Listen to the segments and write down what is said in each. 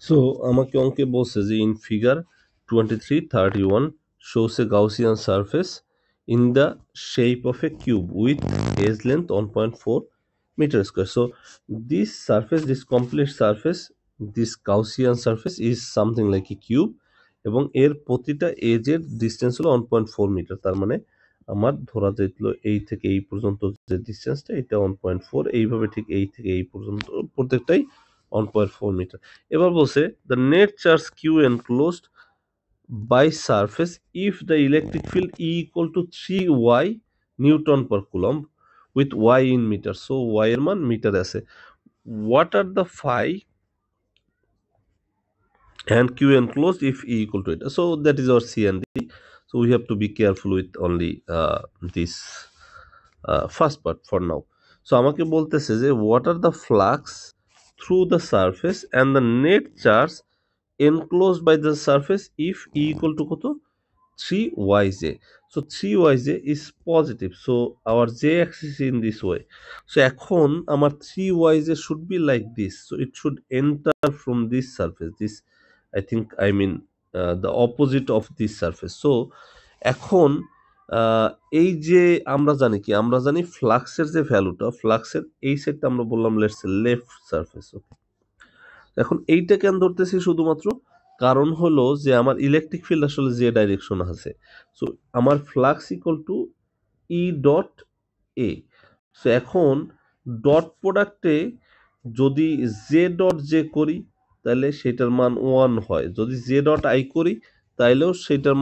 So আমাকে অঙ্কে বলছে যে in figure 2331 shows a Gaussian surface in the shape of a cube with edge length 1.4 meter square. So this surface, this complete surface, this Gaussian surface is something like a cube এবং এর প্রতিটা এজের distance হলো 1.4 metre. তার মানে আমার ধরা যাইছিল এই থেকে এই পর্যন্ত যে ডিস্টেন্সটা এটা 1.4, এইভাবে ঠিক এই থেকে এই পর্যন্ত প্রত্যেকটাই 1.4 মিটার। এবার বলছে the net charge q enclosed by surface if the electric field E equal to 3y Newton per coulomb with y in meter. So y এর মান মিটারে আছে। What are the phi and q enclosed if E equal to it? So that is our C and D. So we have to be careful with only this first part for now. So আমাকে বলতেছে যে what are the flux through the surface and the net charge enclosed by the surface if E equal to কত 3yj. So 3yj is positive, so our j axis is in this way. So এখন আমার 3yj should be like this, so it should enter from this surface, this I mean the opposite of this surface. So এখন এই যে আমরা জানি কি, আমরা জানি ফ্লাক্সের যে ভ্যালুটা, ফ্লাক্সের এই সাইডটা আমরা বললাম লেটস লেফট সারফেস। ওকে, এখন এইটা কেন ধরতেছি শুধুমাত্র কারণ হলো যে আমার ইলেকট্রিক ফিল্ড আসলে যে ডাইরেকশন আছে, সো আমার flux equal to E dot A. So এখন ডট প্রোডাক্টে যদি জে ডট জে করি তাহলে সেটার মান 1 হয়, যদি জে ডট আই করি তাইলেও সেটার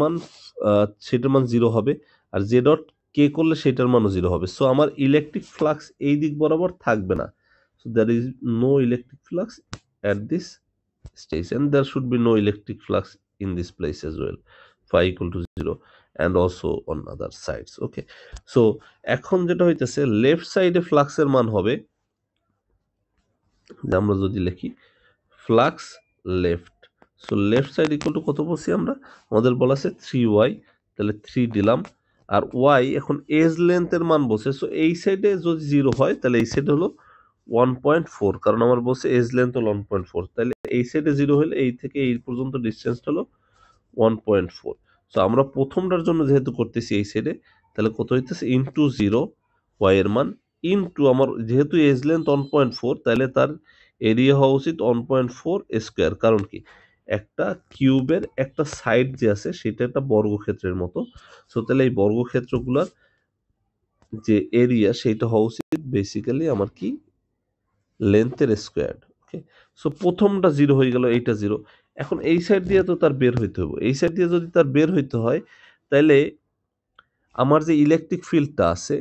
মান 0 হবে, আর জে ডট কে করলে সেটার মানও 0 হবে। সো আমার ইলেকট্রিক ফ্লাক্স এই দিক বরাবর থাকবে না, so there is no electric flux at this stage, and there should be no electric flux in this place as well, phi equal to 0, and also on other sides. Okay, so এখন যেটা হইতেছে left সাইডে ফ্লাক্সের মান হবে, যে আমরা যদি লিখি flux left, so left side equal to কত বলছি আমরা, আমাদের বলা আছে 3y, তাহলে 3 দিলাম, আর y এখন এজ লেন্থের মান বলছে, সো এই সাইডে যদি 0 হয় তাহলে এই সাইডে হলো 1.4, কারণ আমার বলছে এজ লেন্থ হলো 1.4, তাহলে এই সাইডে 0 হলে এই থেকে এই পর্যন্ত ডিসটেন্স হলো 1.4। সো আমরা প্রথমটার জন্য যেহেতু করতেছি এই সাইডে, তাহলে কত হইতেছে ইনটু 0 y এর মান ইনটু আমার যেহেতু এজ লেন্থ 1.4, তাহলে তার এরিয়া হওয়া উচিত 1.4 স্কোয়ার। কারণ কি, একটা কিউবের একটা সাইড যে আছে সেটা একটা বর্গক্ষেত্রের মতো, সো তাহলে এই বর্গক্ষেত্রগুলোর যে এরিয়া সেটা হওয়া উচিত বেসিক্যালি আমার কি লেন্থের স্কোয়ার। ওকে, সো প্রথমটা 0 হয়ে গেল, এইটা 0। এখন এই সাইড দিয়ে তো তার বের হইতে হবে, এই সাইড দিয়ে যদি তার বের হইতে হয় তাহলে আমার যে ইলেকট্রিক ফিল্ডটা আছে,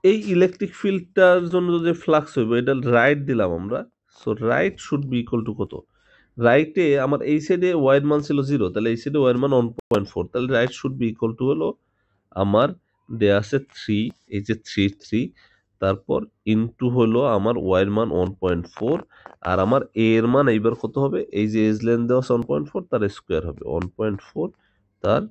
এই ইলেকট্রিক ফিল্ডটার জন্য যে ফ্লাক্স হইব এটা রাইট দিলাম আমরা, so right should be equal to কত, রাইটে আমার এই সাইডে ওয়াইড মান ছিল 0, তাহলে এই সাইডে ওয়াইড মান 1.4, তাহলে right should be equal two হলো আমার দেয়া আছে 3, এই যে 3 তারপর ইনটু হলো আমার ওয়াই এর মান 1.4, আর আমার এ এর মান এইবার কত হবে, এই যে এজ লেন্থ দেওয়া আছে 1.4 তার স্কোয়ার হবে 1.4 তার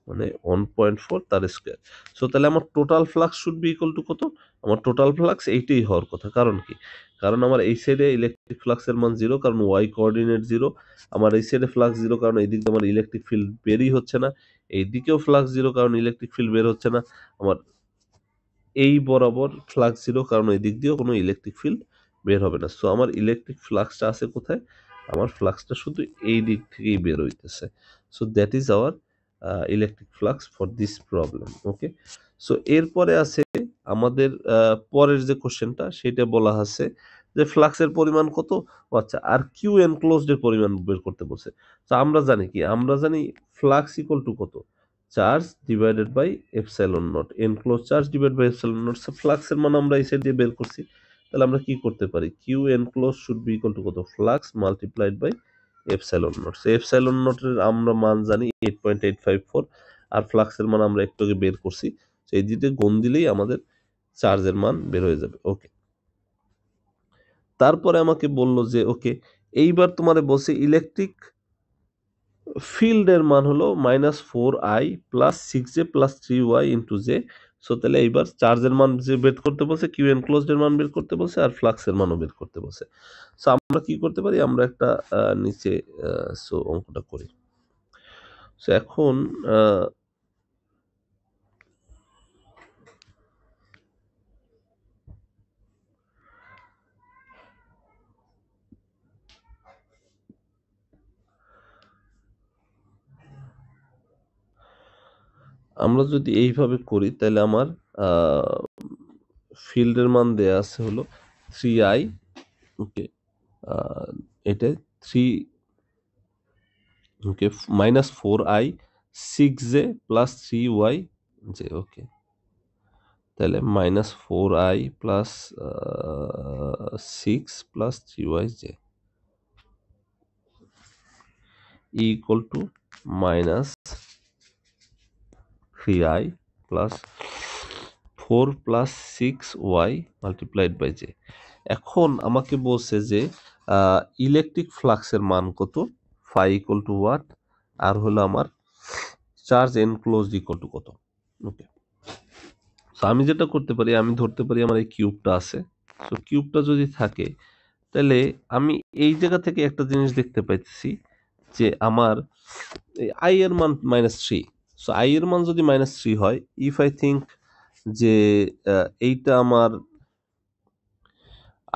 মানে 1.4 তার স্কোয়ার। সো তাহলে আমার total flux should be equal to কত, আমার টোটাল ফ্লাক্স এইটাই হওয়ার কথা। কারণ কি, কারণ আমার এই সাইডে ইলেকট্রিক ফ্লাক্সের মান 0, কারণ ওয়াই কোঅর্ডিনেট 0, আমার এই সাইডে ফ্লাক্স 0 কারণ এই দিক দিয়ে আমার ইলেকট্রিক ফিল্ড বেরই হচ্ছে না, এই দিকেও ফ্লাক্স 0 কারণ ইলেকট্রিক ফিল্ড বের হচ্ছে না, আমার এই বরাবর ফ্লাক্স 0 কারণ এই দিক দিয়েও কোনো ইলেকট্রিক ফিল্ড বের হবে না। সো আমার ইলেকট্রিক ফ্লাক্সটা আছে কোথায়, আমার ফ্লাক্সটা শুধু এই দিক থেকেই বের হইতেছে। So that is our electric flux for this problem. Okay, so এরপরে আছে আমাদের পরের যে কোশ্চেনটা সেটা বলা আছে যে ফ্লাক্সের পরিমাণ কত, আচ্ছা আর কিউ এনক্লোজড এর পরিমাণ বের করতে বলছে। তো আমরা জানি কি, আমরা জানি ফ্লাক্স ইকুয়াল টু কত, charge divided by epsilon nought, enclose charge divide by epsilon nought. ফ্লাক্সের মান আমরা এই সাইড দিয়ে বের করছি, তাহলে আমরা কি করতে পারি, Q enclose should be equal to কত, flux multiplied by epsilon not. So epsilon নটের আমরা মান জানি 8.854, আর ফ্লাক্সের মান আমরা একটু আগে বের করছি, তো এই দিকে গুণ দিলেই আমাদের চার্জের মান বের হয়ে যাবে। ওকে, তারপরে আমাকে বললো যে ওকে এইবার তোমারে বলছে ইলেকট্রিক ফিল্ডের মান হলো -4i + 6j + 3y * j so তাহলে এইবার চার্জের মান যে বের করতে বলছে, কিউ এনক্লোজড এর মান বের করতে বলছে, আর ফ্লাক্সের মানও বের করতে বলছে। সো আমরা কি করতে পারি, আমরা একটা নিচে সো অঙ্কটা করি। সো এখন আমরা যদি এইভাবে করি তাহলে আমার ফিল্ডের মান দেয়া আছে হলো 3i, ওকে, এটা 3, ওকে, -4i 6j plus 3y j, okay, তাহলে -4i plus 6 plus 3y j equal to -3i plus 4 plus 6y multiplied by j। এখন আমাকে বলছে যে ইলেকট্রিক ফ্লাক্সের মান কত, ফাই ইকুয়াল টু ওয়াট, আর হলো আমার চার্জ এনক্লোজড ইকুয়াল টু কত, ওকে। সো আমি যেটা করতে পারি, আমি ধরতে পারি আমার এই কিউবটা আছে। সো কিউবটা যদি থাকে তাহলে আমি এই জায়গা থেকে একটা জিনিস দেখতে পাইতেছি যে আমার আই এর মান -3। সো আই এর মান যদি -3 হয়, ইফ আই থিঙ্ক যে এইটা আমার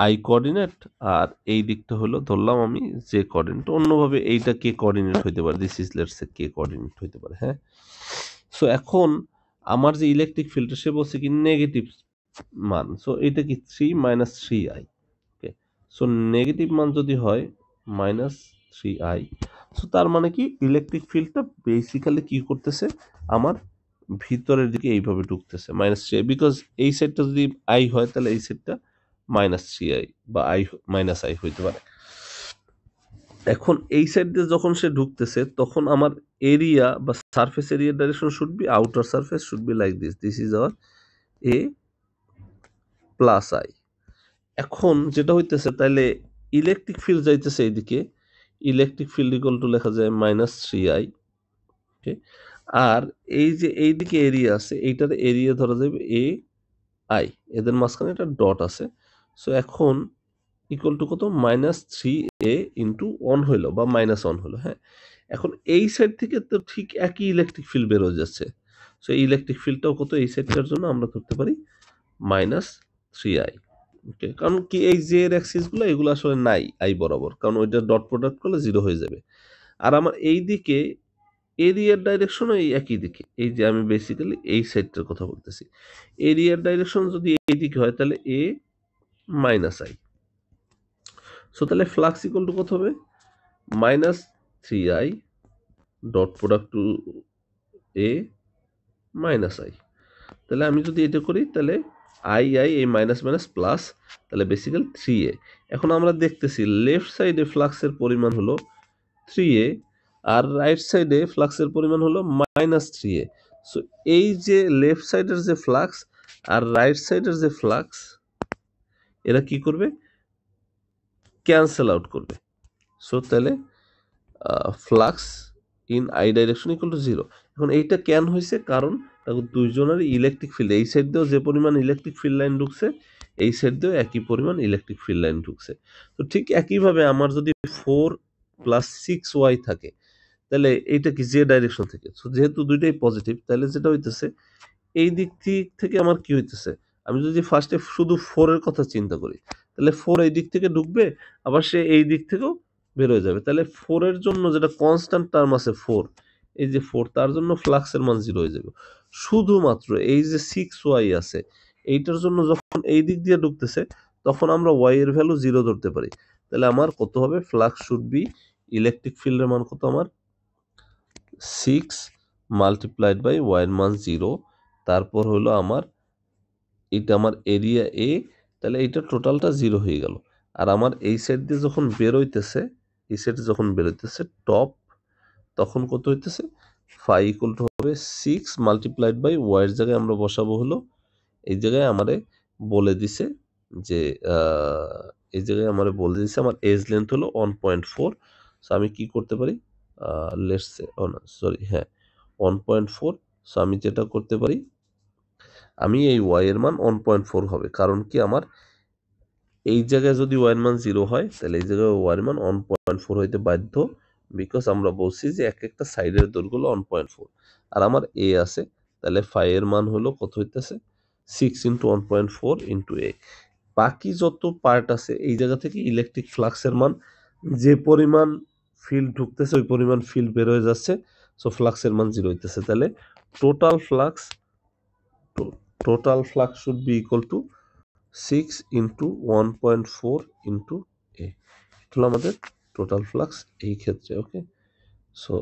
আই কোঅর্ডিনেট আর এই দিকটা হলো ধরলাম আমি জে কোঅর্ডিনেট, অন্যভাবে এইটা কে কোঅর্ডিনেট হইতে পারে, this is let's say K coordinate হইতে পারে, হ্যাঁ। সো এখন আমার যে ইলেকট্রিক ফিল্ডটা সে বলছে কি নেগেটিভ মান, সো এটা কি 3 -3i, ওকে। সো নেগেটিভ মান যদি হয় -3i, সো তার মানে কি ইলেকট্রিক ফিল্ডটা বেসিক্যালি কি করতেছে, আমার ভিতরের দিকে এইভাবে ঢুকতেছে -3i, বিকজ এই সাইডটা যদি আই হয় তাহলে এই সাইডটা -3i বা আই হইতে পারে। এখন এই সাইড দিয়ে যখন সে ঢুকতেছে তখন আমার এরিয়া বা surface area direction should be, outer surface should be like this, this is our A plus I. এখন যেটা হইতেছে তাইলে ইলেকট্রিক ফিল্ড যাইতেছে এইদিকে, ইলেকট্রিক ফিল্ড ইকুয়াল টু লেখা যায় -3i, ওকে। আর এই যে এইদিকে এরিয়া আছে, এইটার এরিয়া ধরা যাবে এ আই, এদের মাঝখানে একটা ডট আছে। সো এখন ইকুয়াল টু কত, -3a ইন্টু 1 হইলো বা -1 হলো, হ্যাঁ। এখন এই সাইড থেকে তো ঠিক একই ইলেকট্রিক ফিল্ড বের হয়ে যাচ্ছে। সো এই ইলেকট্রিক ফিল্ডটাও কত, এই সাইডটার জন্য আমরা ধরতে পারি -3i, ওকে। কারণ কি এই যে এর অ্যাক্সিস গুলো এগুলো আসলে নাই আই বরাবর, কারণ ওইটা ডট প্রোডাক্ট করলে 0 হয়ে যাবে। আর আমার এই দিকে এরিয়ার ডাইরেকশনও এই একই দিকে, এই যে আমি বেসিক্যালি এই সাইডটার কথা বলতেছি। এরিয়ার ডাইরেকশন যদি এই দিকে হয় তাহলে a -i। সো তাহলে ফ্লাক্স ইকুয়াল টু কত হবে, -3i dot product to a -i। তাহলে আমি যদি এটা করি তাহলে আই এই মাইনাস মাইনাস প্লাস, তাহলে বেসিক্যালি 3a। এখন আমরা দেখতেছি লেফট সাইডে ফ্লাক্সের পরিমাণ হলো 3a, আর রাইট সাইডে ফ্লাক্সের পরিমাণ হলো -3a। সো এই যে লেফট সাইডের যে ফ্লাক্স আর রাইট সাইডের যে ফ্লাক্স, এরা কি করবে, ক্যান্সেল আউট করবে। সো তাহলে flux in I direction equal to 0। এখন এইটা কেন হয়েছে, কারণ দুইজনেরই ইলেকট্রিক ফিল্ড, এই সাইড দিয়েও যে পরিমাণ ইলেকট্রিক ফিল্ড লাইন ঢুকছে, এই সাইড দিয়েও একই পরিমাণ ইলেকট্রিক ফিল্ড লাইন ঢুকছে। তো ঠিক একইভাবে আমার যদি 4 + 6y থাকে তাহলে এইটা কি যে ডাইরেকশন থেকে, সো যেহেতু দুইটাই পজিটিভ তাহলে যেটা হইতেছে এই দিক থেকে আমার কি হইতেছে, আমি যদি ফার্স্টে শুধু 4 এর কথা চিন্তা করি তাহলে 4 এই দিক থেকে ঢুকবে, আবার সে এই দিক থেকেও বের হয়ে যাবে। তাহলে 4 এর জন্য যেটা কনস্ট্যান্ট টার্ম আছে 4, এই যে 4, তার জন্য ফ্লাক্সের মান 0 হয়ে যাবে। শুধুমাত্র এই যে 6y আছে এইটার জন্য যখন এই দিক দিয়ে ঢুকতেছে তখন আমরা y এর ভ্যালু 0 ধরতে পারি। তাহলে আমার কত হবে, ফ্লাক্স শুড বি, ইলেকট্রিক ফিল্ডের মান কত আমার 6 মাল্টিপ্লাইড বাই y এর মান 0, তারপর হলো আমার এটা আমার এরিয়া এ, তাহলে এটা টোটালটা 0 হয়ে গেল। আর আমার এই সাইড দিয়ে যখন বেরোইতেছে, এই সাইডে যখন বেরোইতেছে টপ, তখন কত হইতেছে, ফাই ইকুয়াল টু হবে 6 মাল্টিপ্লাইড বাই ওয়াই এর জায়গায় আমরা বসাবো হলো, এই জায়গায় আমারে বলে দিছে যে এই জায়গায় আমারে বলে দিছে আমার এজ লেন্থ হলো 1.4। সো আমি কি করতে পারি, লেটস সে, ও না সরি, হ্যাঁ 1.4। সো আমি যেটা করতে পারি, আমি এই ওয়াই এর মান 1.4 হবে, কারণ কি আমার এই জায়গায় যদি ওয়াই এর মান 0 হয় তাহলে এই জায়গায় ওয়াই এর মান 1.4 হইতে বাধ্য, বিকজ আমরা বলছি যে এক একটা সাইডের দৈর্ঘ্য হলো 1.4, আর আমার এ আছে, তাহলে ফাই এর মান হলো কত হইতেছে 6 ইন্টু 1.4 ইন্টু এ। বাকি যত পার্ট আছে এই জায়গা থেকে ইলেকট্রিক ফ্লাক্সের মান, যে পরিমাণ ফিল্ড ঢুকতেছে ওই পরিমাণ ফিল্ড বের হয়ে যাচ্ছে, সো ফ্লাক্সের মান 0 হইতেছে। তাহলে total flux should be equal to 6 into 1.4 into A. এটা হলো আমাদের টোটাল ফ্লাক্স এই ক্ষেত্রে। ওকে, সো